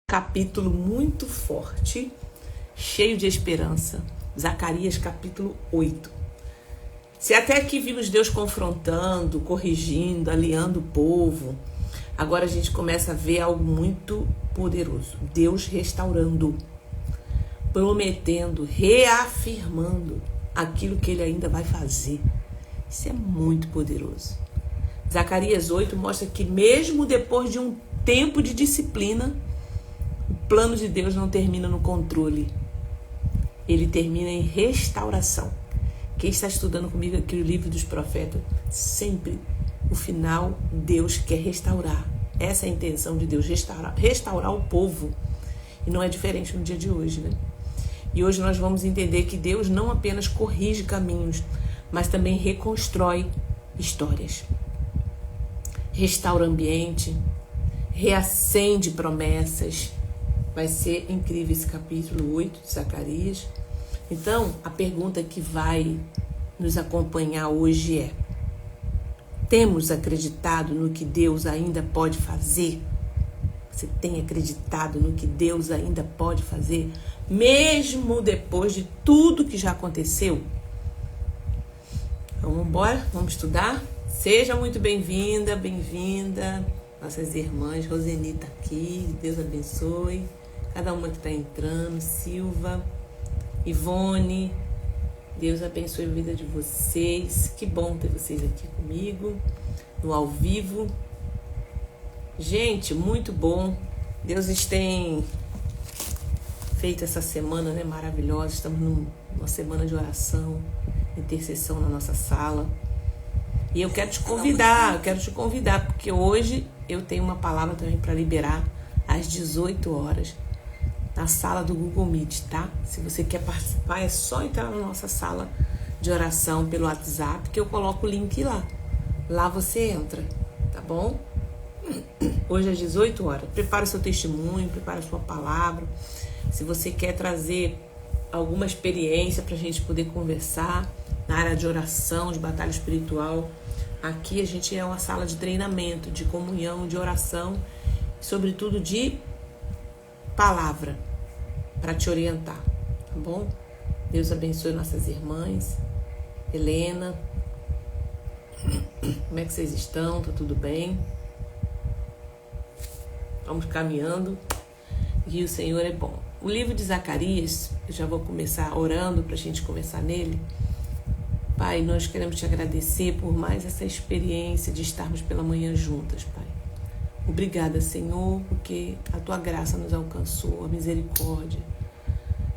Capítulo muito forte, cheio de esperança. Zacarias capítulo 8. Se até aqui vimos Deus confrontando, corrigindo, alinhando o povo, agora a gente começa a ver algo muito poderoso. Deus restaurando, prometendo, reafirmando aquilo que ele ainda vai fazer. Isso é muito poderoso. Zacarias 8 mostra que mesmo depois de um tempo de disciplina, o plano de Deus não termina no controle. Ele termina em restauração. Quem está estudando comigo aqui o livro dos profetas, sempre, o final, Deus quer restaurar. Essa é a intenção de Deus, restaurar o povo. E não é diferente no dia de hoje, né? E hoje nós vamos entender que Deus não apenas corrige caminhos, mas também reconstrói histórias. Restaura o ambiente, reacende promessas. Vai ser incrível esse capítulo 8 de Zacarias. Então, a pergunta que vai nos acompanhar hoje é: temos acreditado no que Deus ainda pode fazer? Você tem acreditado no que Deus ainda pode fazer, mesmo depois de tudo que já aconteceu? Então, vamos embora? Vamos estudar? Seja muito bem-vinda, bem-vinda. Nossas irmãs, Roseni está aqui, Deus abençoe. Cada uma que está entrando, Silva, Ivone, Deus abençoe a vida de vocês. Que bom ter vocês aqui comigo, no ao vivo. Gente, muito bom. Deus tem feito essa semana, né, maravilhosa. Estamos numa semana de oração, intercessão na nossa sala. E eu quero te convidar, porque hoje eu tenho uma palavra também para liberar às 18 horas. Na sala do Google Meet, tá? Se você quer participar, é só entrar na nossa sala de oração pelo WhatsApp, que eu coloco o link lá. Lá você entra, tá bom? Hoje às 18 horas. Prepara o seu testemunho, prepara a sua palavra. Se você quer trazer alguma experiência pra gente poder conversar na área de oração, de batalha espiritual, aqui a gente é uma sala de treinamento, de comunhão, de oração, sobretudo de palavra, para te orientar, tá bom? Deus abençoe nossas irmãs. Helena, como é que vocês estão? Tá tudo bem? Vamos caminhando e o Senhor é bom. O livro de Zacarias, eu já vou começar orando para a gente começar nele. Pai, nós queremos te agradecer por mais essa experiência de estarmos pela manhã juntas, Pai. Obrigada, Senhor, porque a tua graça nos alcançou, a misericórdia.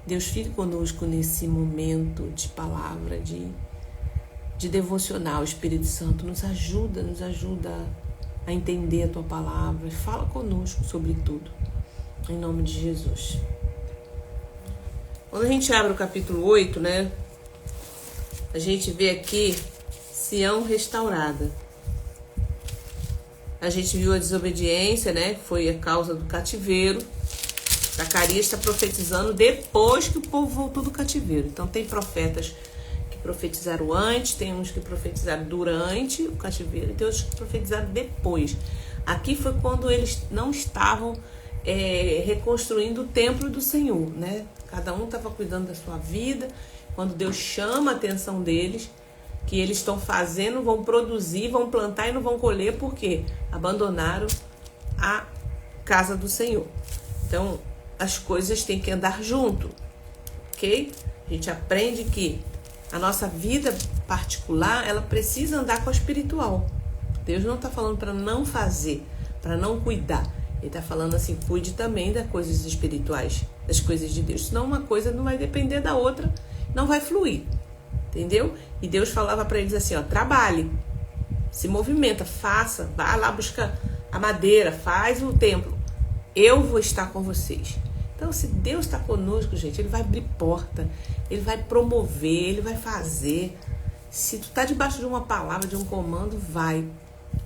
Deus, fique conosco nesse momento de palavra, de devocional. Espírito Santo, nos ajuda a entender a tua palavra. Fala conosco sobre tudo, em nome de Jesus. Quando a gente abre o capítulo 8, né, a gente vê aqui Sião restaurada. A gente viu a desobediência, né? Que foi a causa do cativeiro. Zacarias está profetizando depois que o povo voltou do cativeiro. Então tem profetas que profetizaram antes, tem uns que profetizaram durante o cativeiro e tem outros que profetizaram depois. Aqui foi quando eles não estavam reconstruindo o templo do Senhor, né? Cada um estava cuidando da sua vida. Quando Deus chama a atenção deles, que eles estão fazendo, vão produzir, vão plantar e não vão colher, porque abandonaram a casa do Senhor. Então, as coisas têm que andar junto, ok? A gente aprende que a nossa vida particular, ela precisa andar com a espiritual. Deus não está falando para não fazer, para não cuidar. Ele está falando assim, cuide também das coisas espirituais, das coisas de Deus. Senão uma coisa não vai depender da outra, não vai fluir. Entendeu? E Deus falava para eles assim, ó, trabalhe, se movimenta, faça, vá lá buscar a madeira, faz o templo, eu vou estar com vocês. Então, se Deus está conosco, gente, ele vai abrir porta, ele vai promover, ele vai fazer. Se tu tá debaixo de uma palavra, de um comando, vai.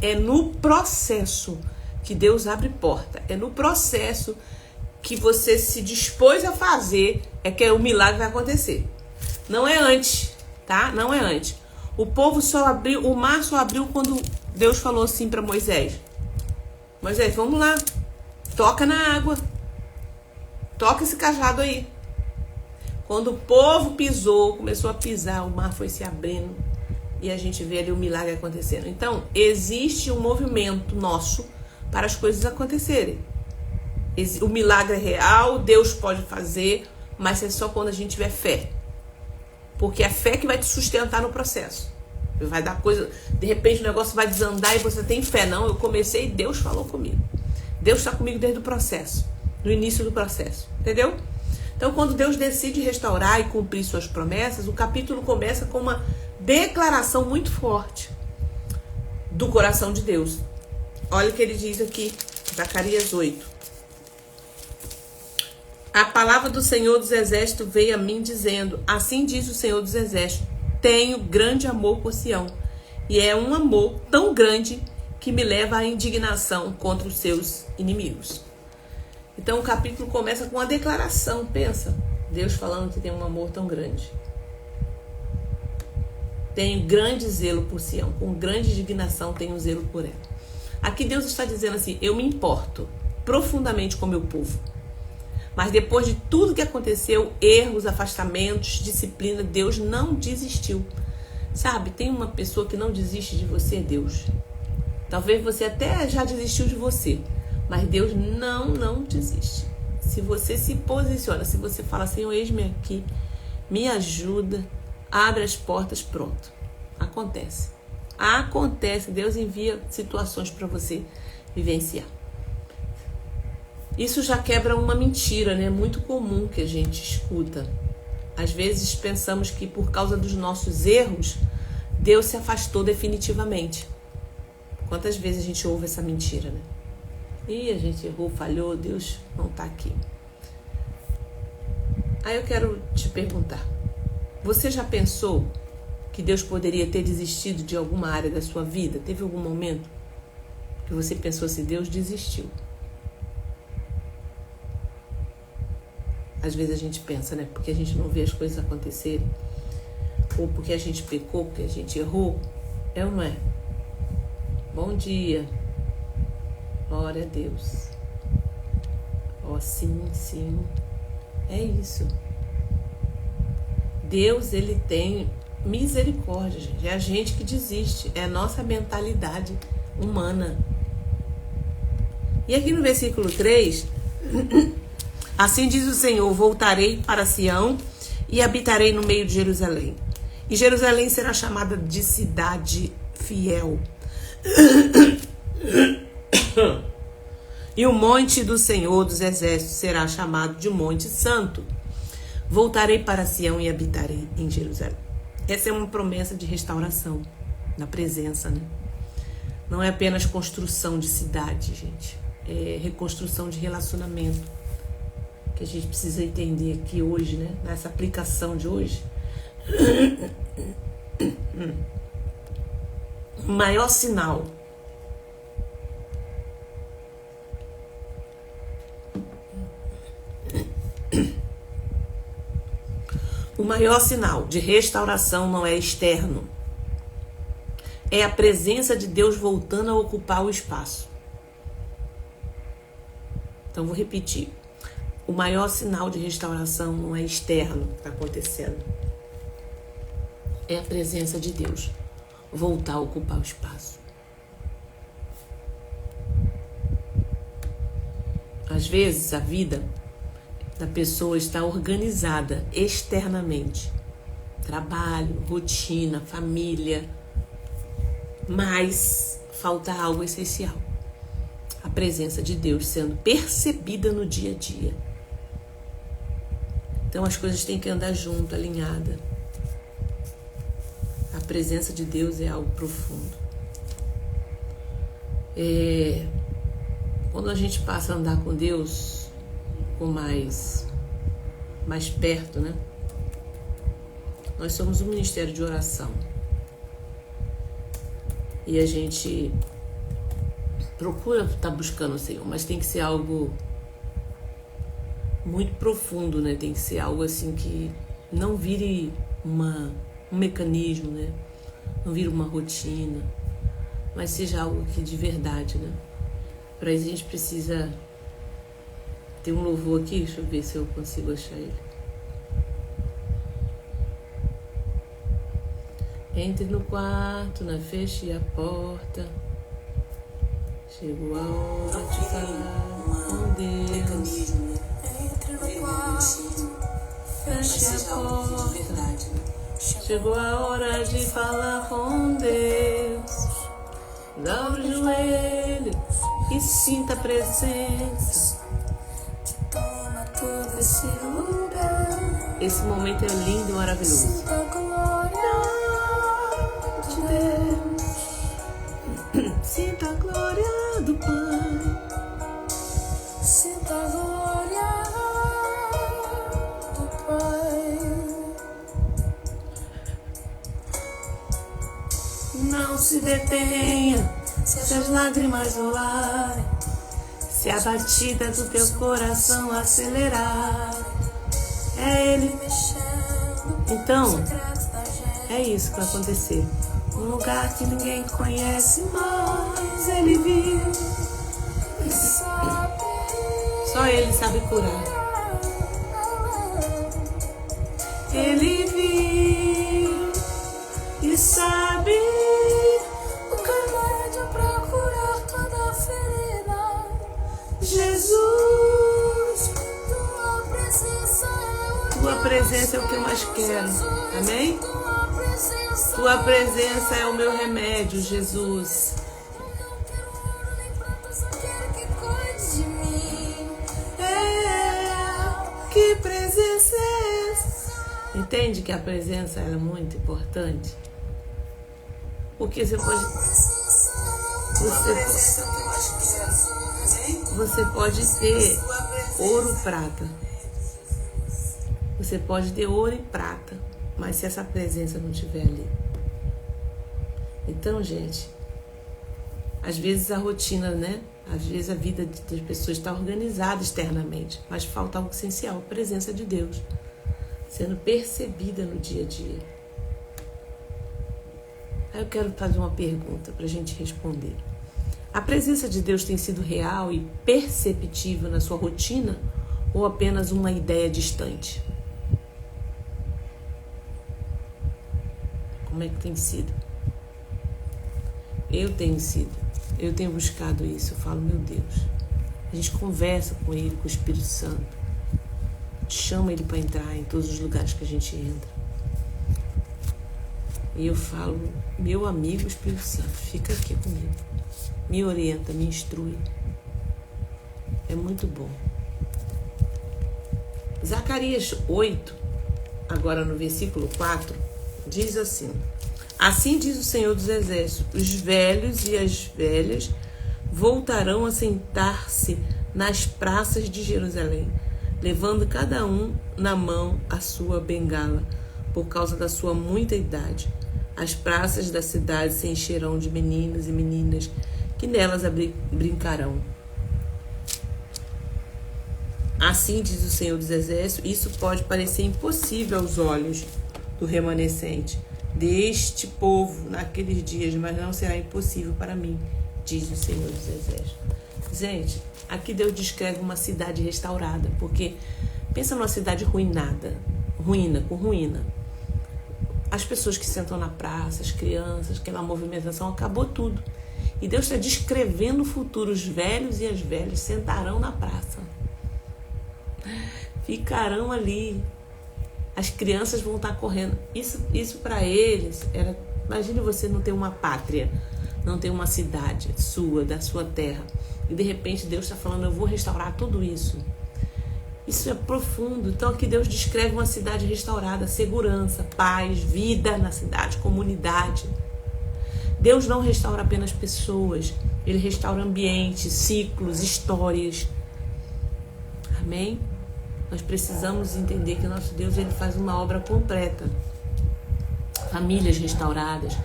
É no processo que Deus abre porta, é no processo que você se dispôs a fazer, é que o milagre vai acontecer. Não é antes. Tá? Não é antes. O povo só abriu, o mar só abriu quando Deus falou assim para Moisés: Moisés, vamos lá, toca na água. Toca esse cajado aí. Quando o povo pisou, começou a pisar, o mar foi se abrindo e a gente vê ali o milagre acontecendo. Então, existe um movimento nosso para as coisas acontecerem. O milagre é real, Deus pode fazer, mas é só quando a gente tiver fé. Porque é a fé que vai te sustentar no processo. Vai dar coisa, de repente o negócio vai desandar e você tem fé. Não, eu comecei e Deus falou comigo. Deus está comigo desde o processo, no início do processo, entendeu? Então, quando Deus decide restaurar e cumprir suas promessas, o capítulo começa com uma declaração muito forte do coração de Deus. Olha o que ele diz aqui, Zacarias 8. A palavra do Senhor dos Exércitos veio a mim dizendo, assim diz o Senhor dos Exércitos, tenho grande amor por Sião, e é um amor tão grande que me leva à indignação contra os seus inimigos. Então o capítulo começa com uma declaração, pensa, Deus falando que tem um amor tão grande. Tenho grande zelo por Sião, com grande indignação tenho zelo por ela. Aqui Deus está dizendo assim, eu me importo profundamente com o meu povo. Mas depois de tudo que aconteceu, erros, afastamentos, disciplina, Deus não desistiu. Sabe, tem uma pessoa que não desiste de você, Deus. Talvez você até já desistiu de você, mas Deus não desiste. Se você se posiciona, se você fala assim, eis-me aqui, me ajuda, abre as portas, pronto. Acontece. Acontece, Deus envia situações para você vivenciar. Isso já quebra uma mentira, né? Muito comum que a gente escuta. Às vezes pensamos que por causa dos nossos erros, Deus se afastou definitivamente. Quantas vezes a gente ouve essa mentira, né? E a gente errou, falhou, Deus não está aqui. Aí eu quero te perguntar, você já pensou que Deus poderia ter desistido de alguma área da sua vida? Teve algum momento que você pensou assim, Deus desistiu? Às vezes a gente pensa, né? Porque a gente não vê as coisas acontecerem. Ou porque a gente pecou, porque a gente errou. É ou não é? Bom dia. Glória a Deus. Ó, sim. É isso. Deus, ele tem misericórdia, gente. É a gente que desiste. É a nossa mentalidade humana. E aqui no versículo 3... Assim diz o Senhor, voltarei para Sião e habitarei no meio de Jerusalém. E Jerusalém será chamada de cidade fiel. E o monte do Senhor dos Exércitos será chamado de Monte Santo. Voltarei para Sião e habitarei em Jerusalém. Essa é uma promessa de restauração na presença, né? Não é apenas construção de cidade, gente. É reconstrução de relacionamento. Que a gente precisa entender aqui hoje, né? Nessa aplicação de hoje. O maior sinal de restauração não é externo. É a presença de Deus voltando a ocupar o espaço. Então, vou repetir. O maior sinal de restauração não é externo que está acontecendo. É a presença de Deus voltar a ocupar o espaço. Às vezes a vida da pessoa está organizada externamente. Trabalho, rotina, família. Mas falta algo essencial. A presença de Deus sendo percebida no dia a dia. Então as coisas têm que andar junto, alinhada. A presença de Deus é algo profundo. Quando a gente passa a andar com Deus com mais perto, né? Nós somos um ministério de oração. E a gente procura estar buscando o Senhor, mas tem que ser algo muito profundo, né? Tem que ser algo assim que não vire um mecanismo, né? Não vire uma rotina, mas seja algo que de verdade, né? Para isso a gente precisa Tem um louvor aqui, deixa eu ver se eu consigo achar ele. Entre no quarto, feche a porta. Chegou a hora de falar com Deus. Entre no quarto, Feche a porta. Chegou a hora de falar com Deus. Dobre o joelho e sinta a presença. toma todo esse lugar. Esse momento é lindo e maravilhoso. Sinta a glória de Deus. Sinta a glória do Pai. Sinta a glória do Pai. Não se detenha se as lágrimas rolarem, se a batida do teu coração acelerar. É Ele. Então, é isso que vai acontecer. Um lugar que ninguém conhece, mas Ele viu. Só Ele sabe curar. Ele viu e sabe O remédio pra curar toda ferida. Jesus. Tua presença é Tua presença é o que eu mais quero. Amém? Tua presença é o meu remédio, Jesus. Que presença é essa? Entende que a presença ela é muito importante? Porque você pode ter ouro, prata. Você pode ter ouro e prata, mas se essa presença não estiver ali. Então, gente, às vezes a rotina, né? Às vezes a vida das pessoas está organizada externamente, mas falta algo essencial, a presença de Deus, sendo percebida no dia a dia. Aí eu quero fazer uma pergunta para a gente responder. A presença de Deus tem sido real e perceptível na sua rotina ou apenas uma ideia distante? Como é que tem sido? Eu tenho buscado isso. Eu falo, meu Deus, a gente conversa com Ele, com o Espírito Santo, chama Ele para entrar em todos os lugares que a gente entra. E eu falo, meu amigo Espírito Santo, fica aqui comigo, me orienta, me instrui. É muito bom. Zacarias 8, agora no versículo 4, diz assim: assim diz o Senhor dos Exércitos, os velhos e as velhas voltarão a sentar-se nas praças de Jerusalém, levando cada um na mão a sua bengala, por causa da sua muita idade. As praças da cidade se encherão de meninos e meninas que nelas brincarão. Assim diz o Senhor dos Exércitos. Isso pode parecer impossível aos olhos do remanescente deste povo naqueles dias, mas não será impossível para mim, diz o Senhor dos Exércitos. Gente, aqui Deus descreve uma cidade restaurada, porque pensa numa cidade ruína. As pessoas que sentam na praça, as crianças, aquela movimentação, acabou tudo. E Deus está descrevendo o futuro. Os velhos e as velhas sentarão na praça, ficarão ali. As crianças vão estar correndo. Isso para eles era... Imagine você não ter uma pátria, não ter uma cidade sua, da sua terra. E de repente Deus está falando, eu vou restaurar tudo isso. Isso é profundo. Então aqui Deus descreve uma cidade restaurada, segurança, paz, vida na cidade, comunidade. Deus não restaura apenas pessoas, Ele restaura ambientes, ciclos, histórias. Amém? Nós precisamos entender que nosso Deus, Ele faz uma obra completa. Famílias restauradas,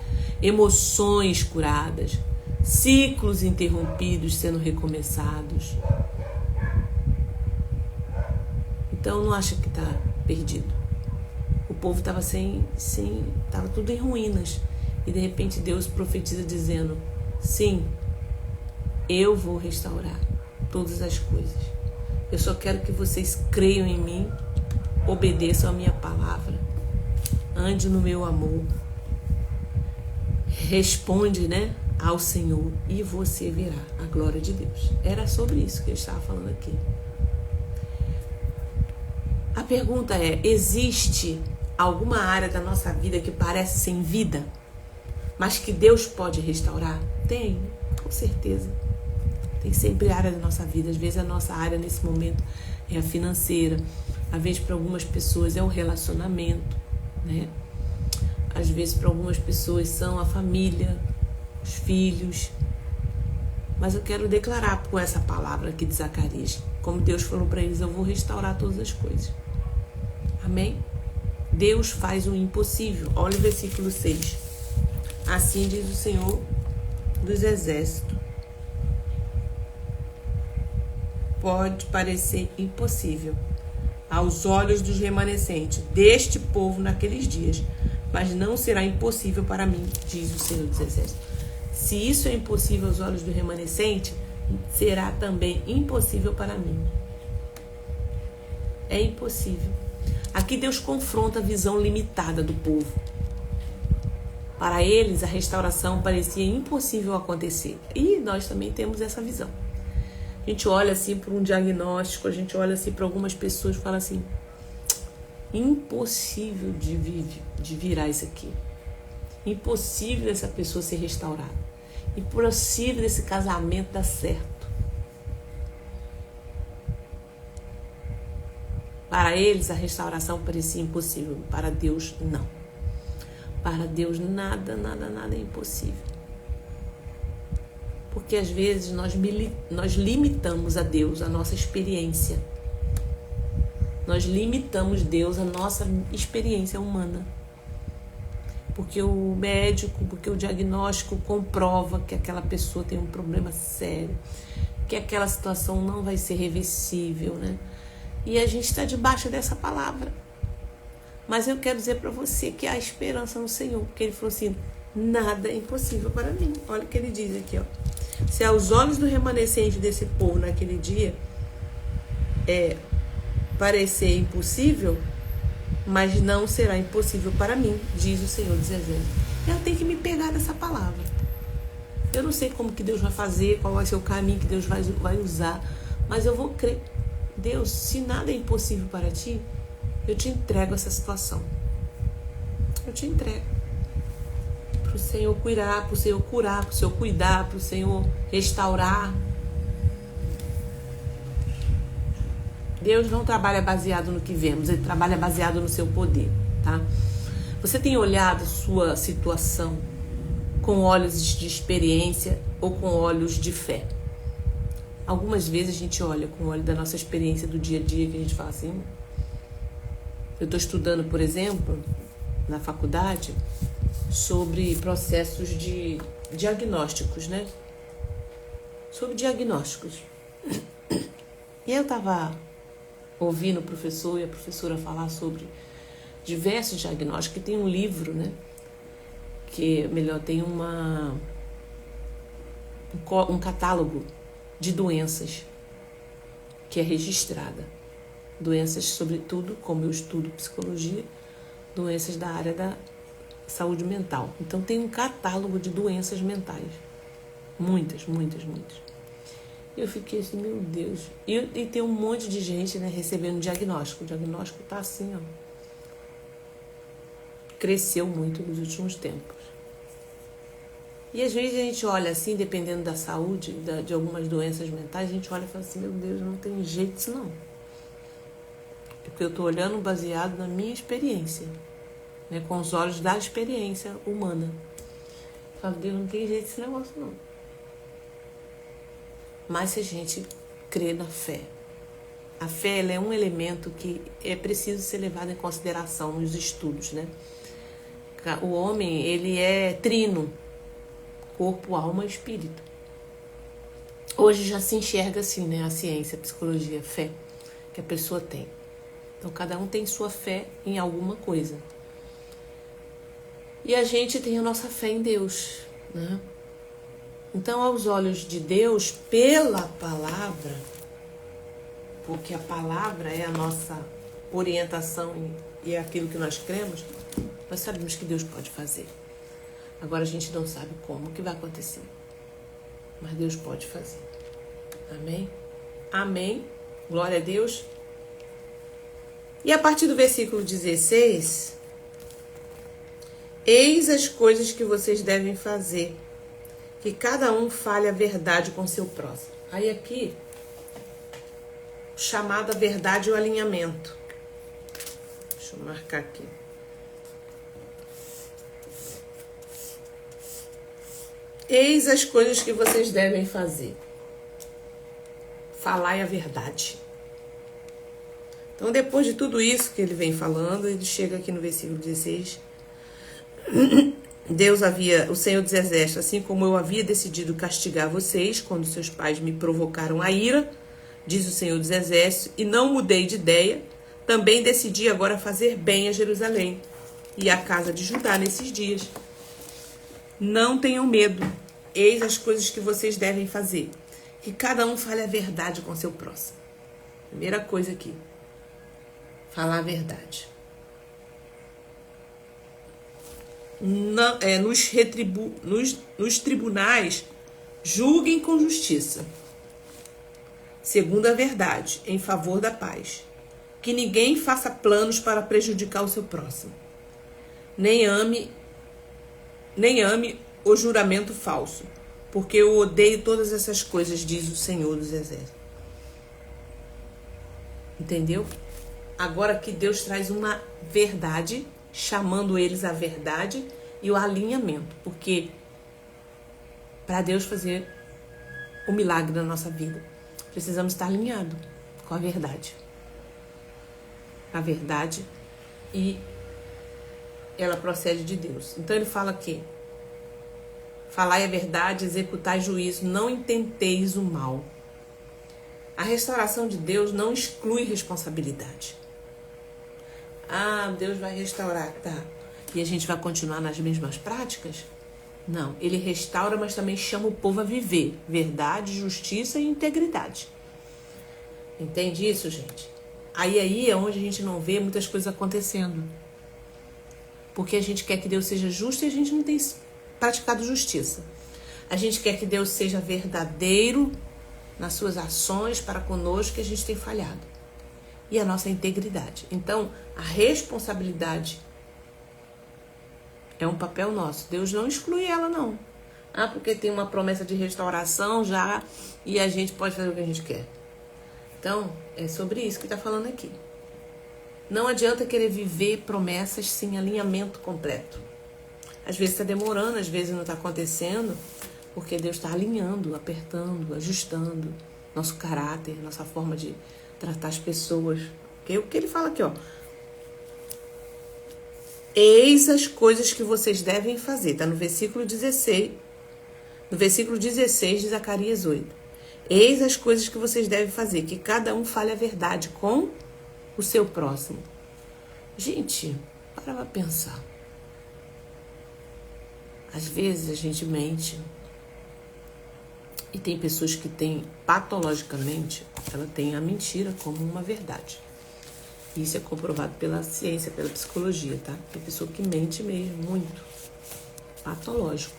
emoções curadas, ciclos interrompidos sendo recomeçados. Então não acha que está perdido. O povo estava estava tudo em ruínas. E de repente Deus profetiza dizendo, sim, eu vou restaurar todas as coisas. Eu só quero que vocês creiam em mim, obedeçam a minha palavra, ande no meu amor, responde, né, ao Senhor e você verá a glória de Deus. Era sobre isso que eu estava falando aqui. A pergunta é: existe alguma área da nossa vida que parece sem vida, mas que Deus pode restaurar? Tem, com certeza. Tem sempre área da nossa vida. Às vezes a nossa área nesse momento é a financeira. Às vezes para algumas pessoas é o relacionamento, né? Às vezes para algumas pessoas são a família, os filhos. Mas eu quero declarar com essa palavra aqui de Zacarias, como Deus falou para eles: eu vou restaurar todas as coisas. Amém? Deus faz o impossível. Olha o versículo 6. Assim diz o Senhor dos Exércitos. Pode parecer impossível aos olhos dos remanescentes deste povo naqueles dias, mas não será impossível para mim, diz o Senhor dos Exércitos. Se isso é impossível aos olhos do remanescente, será também impossível para mim. É impossível. Aqui Deus confronta a visão limitada do povo. Para eles, a restauração parecia impossível acontecer. E nós também temos essa visão. A gente olha assim para um diagnóstico, a gente olha assim para algumas pessoas e fala assim: impossível de virar isso aqui. Impossível essa pessoa ser restaurada. Impossível esse casamento dar certo. Para eles, a restauração parecia impossível. Para Deus, não. Para Deus, nada é impossível. Porque às vezes nós limitamos a Deus a nossa experiência. Nós limitamos Deus a nossa experiência humana. Porque o médico, porque o diagnóstico comprova que aquela pessoa tem um problema sério, que aquela situação não vai ser reversível, né? E a gente está debaixo dessa palavra. Mas eu quero dizer para você que há esperança no Senhor, porque Ele falou assim: nada é impossível para mim. Olha o que Ele diz aqui, ó. Se aos olhos do remanescente desse povo naquele dia parecer impossível, mas não será impossível para mim, diz o Senhor dos Exércitos. Eu tenho que me pegar dessa palavra. Eu não sei como que Deus vai fazer, qual vai ser o caminho que Deus vai usar, mas eu vou crer. Deus, se nada é impossível para ti, eu te entrego essa situação. Eu te entrego. Para o Senhor cuidar, para o Senhor curar, para o Senhor cuidar, para o Senhor restaurar. Deus não trabalha baseado no que vemos, Ele trabalha baseado no seu poder, tá? Você tem olhado a sua situação com olhos de experiência ou com olhos de fé? Algumas vezes a gente olha com o olho da nossa experiência do dia a dia, que a gente fala assim... Eu estou estudando, por exemplo, na faculdade, sobre processos de diagnósticos, né? Sobre diagnósticos. E eu estava ouvindo o professor e a professora falar sobre diversos diagnósticos, que tem um livro, né? Que, melhor, tem um catálogo de doenças que é registrada. Doenças, sobretudo, como eu estudo psicologia, doenças da área da saúde mental. Então tem um catálogo de doenças mentais. Muitas. Eu fiquei assim, meu Deus. E tem um monte de gente, né, recebendo diagnóstico. O diagnóstico tá assim, ó. Cresceu muito nos últimos tempos. E às vezes a gente olha assim, dependendo da saúde, de algumas doenças mentais, a gente olha e fala assim, meu Deus, não tem jeito disso não. Porque eu estou olhando baseado na minha experiência, né, com os olhos da experiência humana. Eu falo, Deus, não tem jeito desse negócio não. Mas se a gente crê na fé, a fé, ela é um elemento que é preciso ser levado em consideração nos estudos, né? O homem, ele é trino, corpo, alma e espírito. Hoje já se enxerga assim, né? A ciência, a psicologia, a fé que a pessoa tem. Então, cada um tem sua fé em alguma coisa. E a gente tem a nossa fé em Deus, né? Então, aos olhos de Deus, pela palavra, porque a palavra é a nossa orientação e é aquilo que nós cremos, nós sabemos que Deus pode fazer. Agora a gente não sabe como que vai acontecer, mas Deus pode fazer. Amém? Amém. Glória a Deus. E a partir do versículo 16, eis as coisas que vocês devem fazer, que cada um fale a verdade com seu próximo. Aí aqui, chamado a verdade e o alinhamento. Deixa eu marcar aqui. Eis as coisas que vocês devem fazer. Falai a verdade. Então, depois de tudo isso que ele vem falando, ele chega aqui no versículo 16. O Senhor dos Exércitos, assim como eu havia decidido castigar vocês quando seus pais me provocaram a ira, diz o Senhor dos Exércitos, e não mudei de ideia, também decidi agora fazer bem a Jerusalém e à casa de Judá nesses dias. Não tenham medo, eis as coisas que vocês devem fazer, que cada um fale a verdade com seu próximo. Primeira coisa aqui, falar a verdade. Nos tribunais, julguem com justiça, segundo a verdade, em favor da paz. Que ninguém faça planos para prejudicar o seu próximo. Nem ame o juramento falso, porque eu odeio todas essas coisas, diz o Senhor dos Exércitos. Entendeu? Agora que Deus traz uma verdade, chamando eles à verdade e o alinhamento, porque para Deus fazer o milagre na nossa vida, precisamos estar alinhados com a verdade. A verdade, e ela procede de Deus. Então ele fala aqui: falai a verdade, executai juízo, não intenteis o mal. A restauração de Deus não exclui responsabilidade. Ah, Deus vai restaurar, tá? E a gente vai continuar nas mesmas práticas? Não, ele restaura, mas também chama o povo a viver verdade, justiça e integridade. Entende isso, gente? Aí é onde a gente não vê muitas coisas acontecendo. Porque a gente quer que Deus seja justo e a gente não tem praticado justiça. A gente quer que Deus seja verdadeiro nas suas ações para conosco, e a gente tem falhado. E a nossa integridade. Então, a responsabilidade é um papel nosso. Deus não exclui ela, não. Ah, porque tem uma promessa de restauração já e a gente pode fazer o que a gente quer. Então, é sobre isso que está falando aqui. Não adianta querer viver promessas sem alinhamento completo. Às vezes está demorando, às vezes não está acontecendo, porque Deus está alinhando, apertando, ajustando nosso caráter, nossa forma de tratar as pessoas. Porque o que ele fala aqui, ó. Eis as coisas que vocês devem fazer. Está no versículo 16. No versículo 16 de Zacarias 8. Eis as coisas que vocês devem fazer, que cada um fale a verdade com o seu próximo. Gente, para pensar. Às vezes a gente mente. E tem pessoas que têm, patologicamente, ela tem a mentira como uma verdade. Isso é comprovado pela ciência, pela psicologia, tá? Tem pessoa que mente mesmo, muito. Patológico.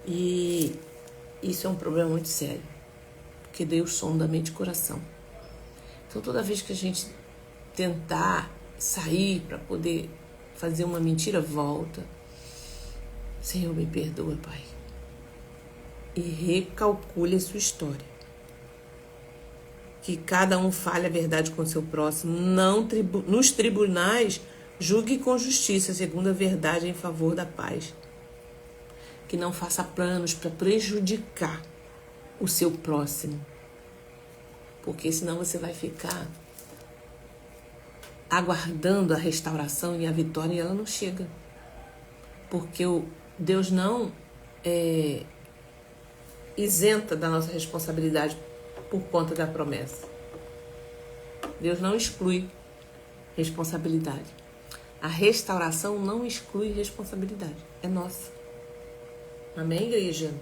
E isso é um problema muito sério. Porque Deus sonda a mente e coração. Então, toda vez que a gente tentar sair para poder fazer uma mentira, volta. Senhor, me perdoa, Pai. E recalcule a sua história. Que cada um fale a verdade com o seu próximo. Nos tribunais, julgue com justiça, segundo a verdade, em favor da paz. Que não faça planos para prejudicar o seu próximo. Porque senão você vai ficar aguardando a restauração e a vitória e ela não chega. Porque Deus não isenta da nossa responsabilidade por conta da promessa. Deus não exclui responsabilidade. A restauração não exclui responsabilidade. É nossa. Amém, igreja?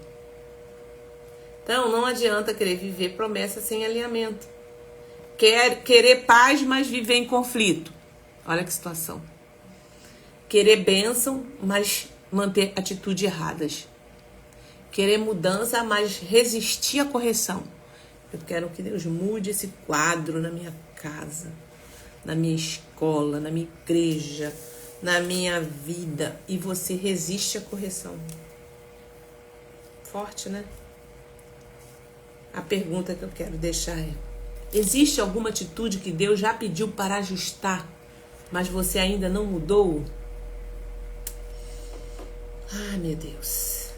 Então, não adianta querer viver promessa sem alinhamento. Querer paz, mas viver em conflito. Olha que situação. Querer bênção, mas manter atitudes erradas. Querer mudança, mas resistir à correção. Eu quero que Deus mude esse quadro na minha casa, na minha escola, na minha igreja, na minha vida. E você resiste à correção. Forte, né? A pergunta que eu quero deixar é: existe alguma atitude que Deus já pediu para ajustar, mas você ainda não mudou? Ai, meu Deus.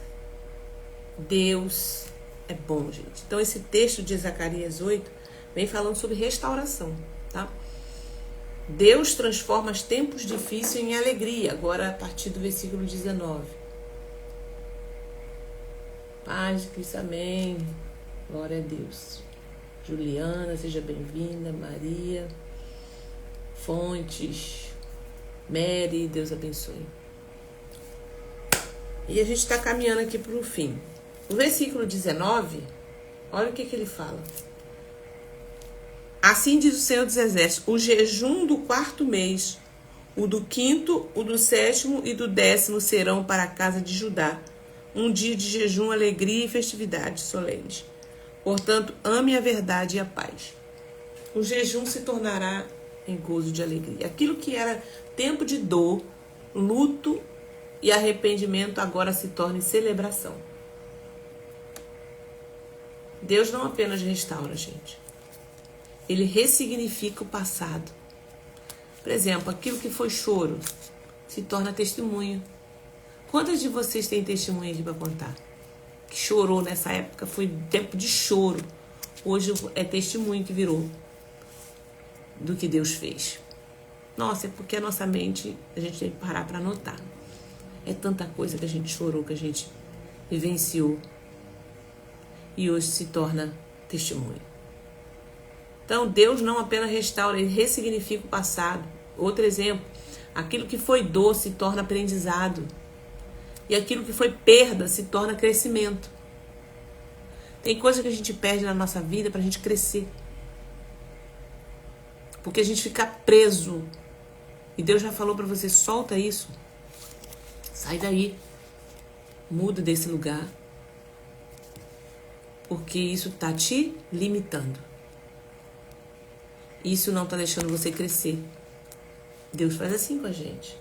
Deus é bom, gente. Então, esse texto de Zacarias 8 vem falando sobre restauração, tá? Deus transforma os tempos difíceis em alegria. Agora, a partir do versículo 19. Paz de Cristo, amém. Glória a Deus. Juliana, seja bem-vinda. Maria, Fontes, Mary, Deus abençoe. E a gente está caminhando aqui para o fim. No versículo 19, olha o que ele fala. Assim diz o Senhor dos Exércitos: o jejum do 4º mês, o do 5º, o do 7º e do 10º serão para a casa de Judá. Um dia de jejum, alegria e festividade solenes. Portanto, ame a verdade e a paz. O jejum se tornará em gozo de alegria. Aquilo que era tempo de dor, luto e arrependimento agora se torna em celebração. Deus não apenas restaura, gente. Ele ressignifica o passado. Por exemplo, aquilo que foi choro se torna testemunho. Quantas de vocês têm testemunho aqui para contar? Que chorou nessa época, foi tempo de choro. Hoje é testemunho que virou do que Deus fez. Nossa, é porque a nossa mente, a gente tem que parar para anotar. É tanta coisa que a gente chorou, que a gente vivenciou. E hoje se torna testemunho. Então, Deus não apenas restaura, Ele ressignifica o passado. Outro exemplo, aquilo que foi dor se torna aprendizado. E aquilo que foi perda se torna crescimento. Tem coisa que a gente perde na nossa vida para a gente crescer. Porque a gente fica preso. E Deus já falou para você: solta isso. Sai daí. Muda desse lugar. Porque isso está te limitando. Isso não está deixando você crescer. Deus faz assim com a gente.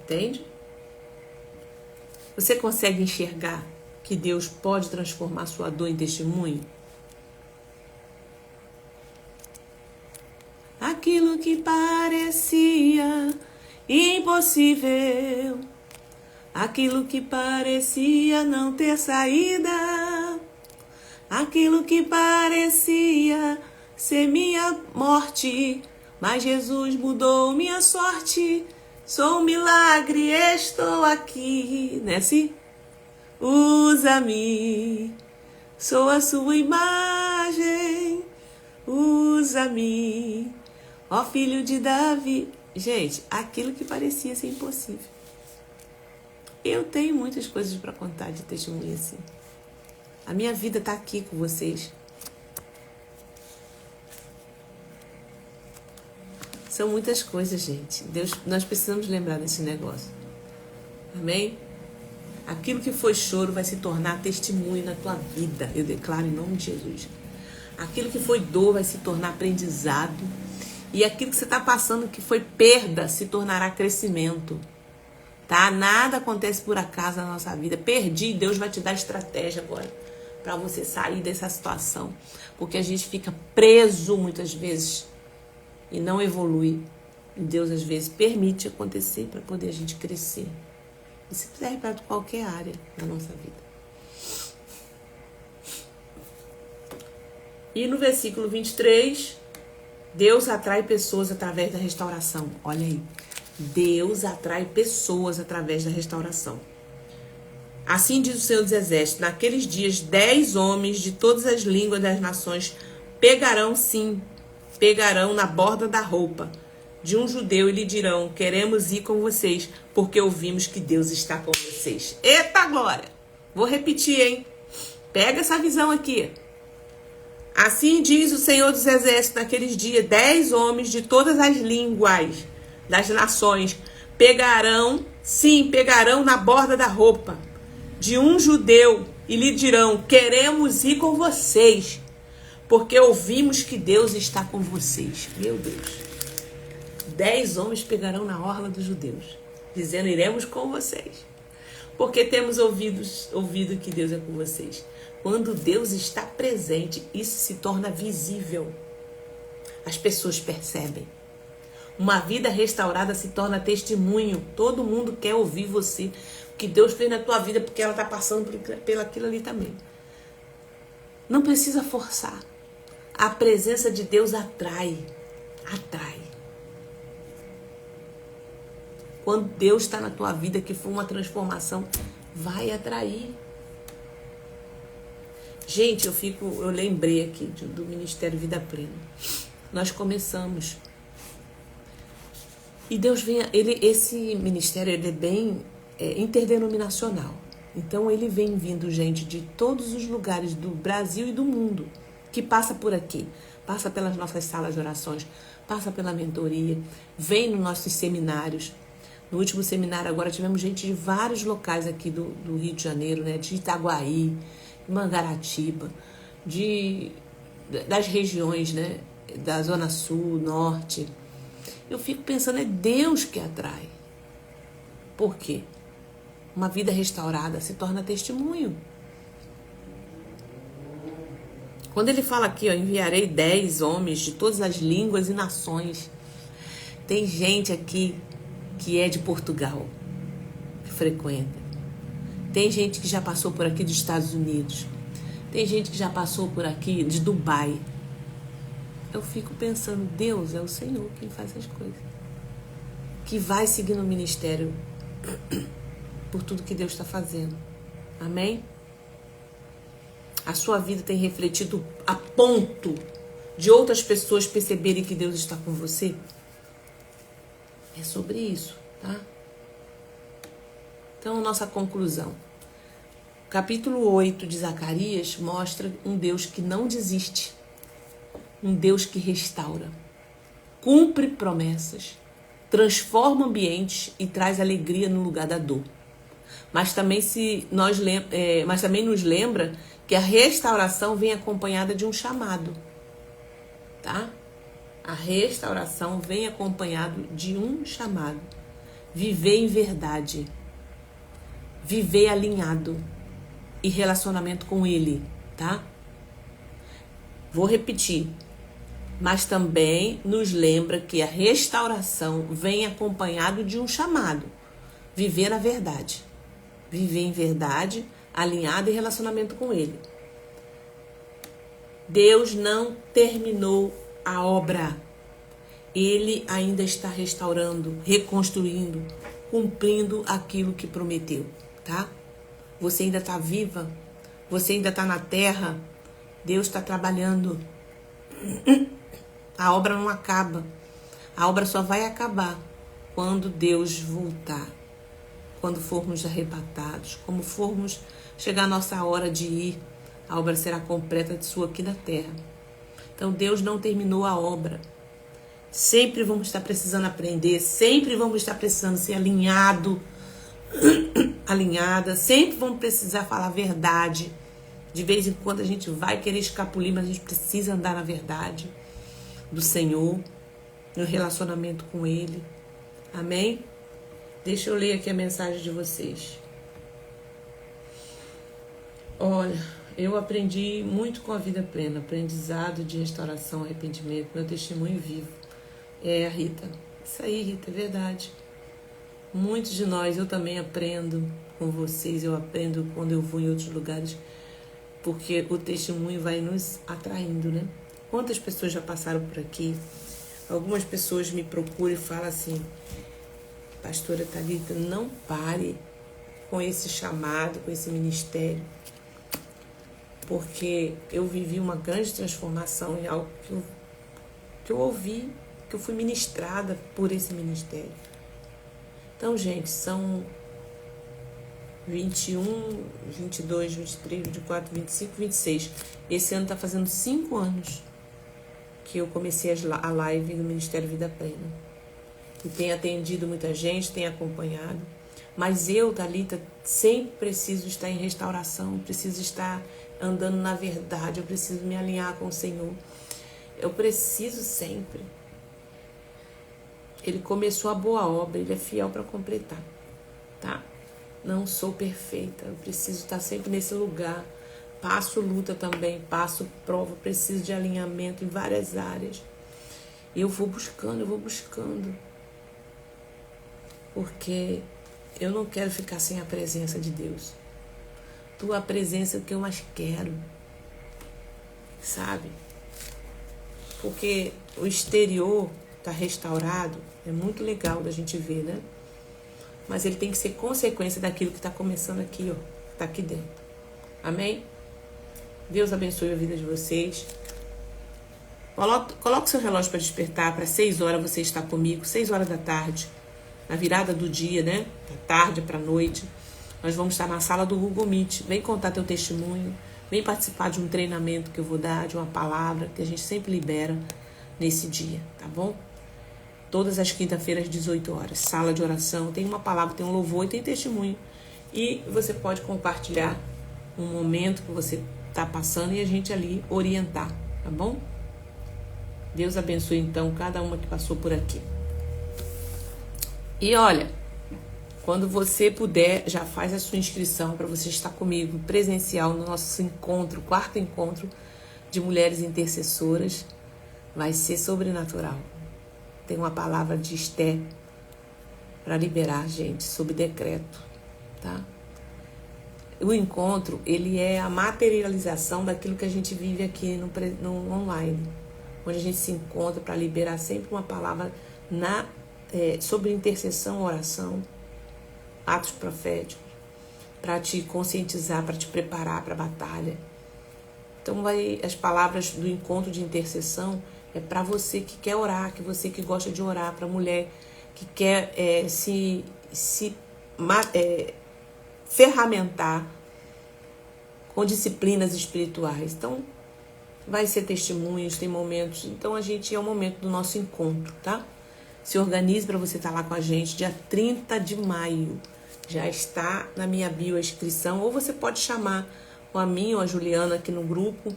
Entende? Você consegue enxergar que Deus pode transformar sua dor em testemunho? Aquilo que parecia impossível, aquilo que parecia não ter saída, aquilo que parecia ser minha morte, mas Jesus mudou minha sorte. Sou um milagre, estou aqui. Não é assim? Usa-me, sou a sua imagem. Usa-me, ó filho de Davi. Gente, aquilo que parecia ser impossível. Eu tenho muitas coisas para contar de testemunho assim. A minha vida está aqui com vocês. São muitas coisas, gente. Deus, nós precisamos lembrar desse negócio. Amém? Aquilo que foi choro vai se tornar testemunho na tua vida. Eu declaro em nome de Jesus. Aquilo que foi dor vai se tornar aprendizado. E aquilo que você está passando que foi perda se tornará crescimento. Tá? Nada acontece por acaso na nossa vida. Perdi, Deus vai te dar estratégia agora para você sair dessa situação. Porque a gente fica preso muitas vezes e não evolui. E Deus às vezes permite acontecer para poder a gente crescer. Isso serve para qualquer área da nossa vida. E no versículo 23, Deus atrai pessoas através da restauração. Olha aí. Deus atrai pessoas através da restauração. Assim diz o Senhor dos Exércitos: naqueles dias 10 homens de todas as línguas das nações pegarão na borda da roupa de um judeu e lhe dirão: queremos ir com vocês, porque ouvimos que Deus está com vocês. Eita glória! Vou repetir, hein? Pega essa visão aqui. Assim diz o Senhor dos Exércitos naqueles dias: 10 homens de todas as línguas das nações pegarão na borda da roupa de um judeu e lhe dirão: queremos ir com vocês, porque ouvimos que Deus está com vocês. Meu Deus. 10 homens pegarão na orla dos judeus, dizendo: iremos com vocês, porque temos ouvido que Deus é com vocês. Quando Deus está presente, isso se torna visível. As pessoas percebem. Uma vida restaurada se torna testemunho. Todo mundo quer ouvir você, o que Deus fez na tua vida, porque ela está passando pelo aquilo ali também. Não precisa forçar. A presença de Deus atrai. Atrai. Quando Deus está na tua vida, que foi uma transformação, vai atrair. Gente, eu lembrei aqui do Ministério Vida Plena. Nós começamos. E Deus vem, esse ministério ele é bem interdenominacional. Então ele vem vindo gente de todos os lugares do Brasil e do mundo, que passa por aqui, passa pelas nossas salas de orações, passa pela mentoria, vem nos nossos seminários. No último seminário agora tivemos gente de vários locais aqui do Rio de Janeiro, né? De Itaguaí, Mangaratiba, das regiões, né? Da Zona Sul, Norte. Eu fico pensando, é Deus que atrai. Por quê? Uma vida restaurada se torna testemunho. Quando ele fala aqui, ó, enviarei 10 homens de todas as línguas e nações. Tem gente aqui que é de Portugal, que frequenta. Tem gente que já passou por aqui dos Estados Unidos. Tem gente que já passou por aqui de Dubai. Eu fico pensando, Deus é o Senhor quem faz essas coisas. Que vai seguir no ministério por tudo que Deus está fazendo. Amém? A sua vida tem refletido a ponto de outras pessoas perceberem que Deus está com você? É sobre isso, tá? Então, nossa conclusão. Capítulo 8 de Zacarias mostra um Deus que não desiste. Um Deus que restaura, cumpre promessas, transforma ambientes e traz alegria no lugar da dor. Mas também nos lembra que a restauração vem acompanhada de um chamado, tá? A restauração vem acompanhado de um chamado. Viver em verdade, viver alinhado e relacionamento com Ele, tá? Vou repetir. Mas também nos lembra que a restauração vem acompanhado de um chamado. Viver na verdade. Viver em verdade, alinhado em relacionamento com Ele. Deus não terminou a obra. Ele ainda está restaurando, reconstruindo, cumprindo aquilo que prometeu, tá? Você ainda está viva. Você ainda está na terra. Deus está trabalhando. A obra não acaba. A obra só vai acabar quando Deus voltar. Quando formos arrebatados. Quando formos chegar a nossa hora de ir, a obra será completa de sua aqui na terra. Então Deus não terminou a obra. Sempre vamos estar precisando aprender. Sempre vamos estar precisando ser alinhado. Alinhada. Sempre vamos precisar falar a verdade. De vez em quando a gente vai querer escapulir, mas a gente precisa andar na verdade do Senhor, no relacionamento com Ele. Amém? Deixa eu ler aqui a mensagem de vocês. Olha, eu aprendi muito com a vida plena, aprendizado de restauração, arrependimento, meu testemunho vivo. É, Rita, isso aí, Rita, é verdade. Muitos de nós, eu também aprendo com vocês, eu aprendo quando eu vou em outros lugares, porque o testemunho vai nos atraindo, né? Quantas pessoas já passaram por aqui? Algumas pessoas me procuram e falam assim: Pastora Thalita, não pare com esse chamado, com esse ministério, porque eu vivi uma grande transformação em algo que eu ouvi, que eu fui ministrada por esse ministério. Então, gente, são 21, 22, 23, 24, 25, 26. Esse ano tá fazendo 5 anos que eu comecei a live do Ministério Vida Plena. E tenho atendido muita gente, tenho acompanhado. Mas eu, Thalita, sempre preciso estar em restauração, preciso estar andando na verdade, eu preciso me alinhar com o Senhor. Eu preciso sempre. Ele começou a boa obra, ele é fiel para completar, tá? Não sou perfeita, eu preciso estar sempre nesse lugar. Passo luta também, passo prova, preciso de alinhamento em várias áreas. E eu vou buscando. Porque eu não quero ficar sem a presença de Deus. Tua presença é o que eu mais quero. Sabe? Porque o exterior tá restaurado, é muito legal da gente ver, né? Mas ele tem que ser consequência daquilo que está começando aqui, ó. Tá aqui dentro. Amém? Deus abençoe a vida de vocês. Coloque seu relógio para despertar. Para 6 horas você está comigo. 6 horas da tarde. Na virada do dia, né? Da tarde para a noite. Nós vamos estar na sala do Google Meet. Vem contar teu testemunho. Vem participar de um treinamento que eu vou dar, de uma palavra que a gente sempre libera nesse dia, tá bom? Todas as quinta-feiras, 18 horas. Sala de oração. Tem uma palavra, tem um louvor e tem testemunho. E você pode compartilhar um momento que você está passando e a gente ali orientar, tá bom? Deus abençoe então cada uma que passou por aqui. E olha, quando você puder, já faz a sua inscrição para você estar comigo presencial no nosso encontro, 4º encontro de mulheres intercessoras. Vai ser sobrenatural. Tem uma palavra de Esté para liberar, gente, sob decreto, tá? O encontro, ele é a materialização daquilo que a gente vive aqui no online, onde a gente se encontra para liberar sempre uma palavra sobre intercessão, oração, atos proféticos, para te conscientizar, para te preparar para a batalha. Então, as palavras do encontro de intercessão é para você que quer orar, que você que gosta de orar, para a mulher que quer se ferramentar com disciplinas espirituais. Então, vai ser testemunhos, tem momentos. Então, é o momento do nosso encontro, tá? Se organize para você estar lá com a gente, dia 30 de maio. Já está na minha bio a inscrição, ou você pode chamar a mim ou a Juliana aqui no grupo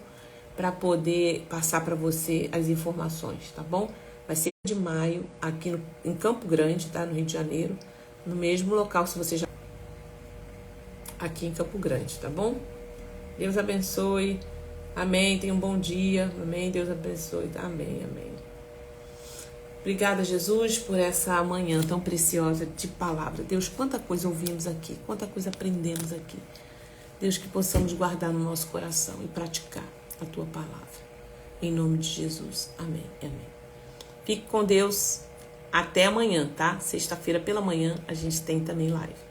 para poder passar para você as informações, tá bom? Vai ser de maio, aqui em Campo Grande, tá? No Rio de Janeiro, no mesmo local, se você já... Aqui em Campo Grande, tá bom? Deus abençoe. Amém. Tenha um bom dia. Amém. Deus abençoe. Amém. Amém. Obrigada, Jesus, por essa manhã tão preciosa de palavra. Deus, quanta coisa ouvimos aqui, quanta coisa aprendemos aqui. Deus, que possamos guardar no nosso coração e praticar a Tua palavra. Em nome de Jesus. Amém. Amém. Fique com Deus. Até amanhã, tá? Sexta-feira pela manhã a gente tem também live.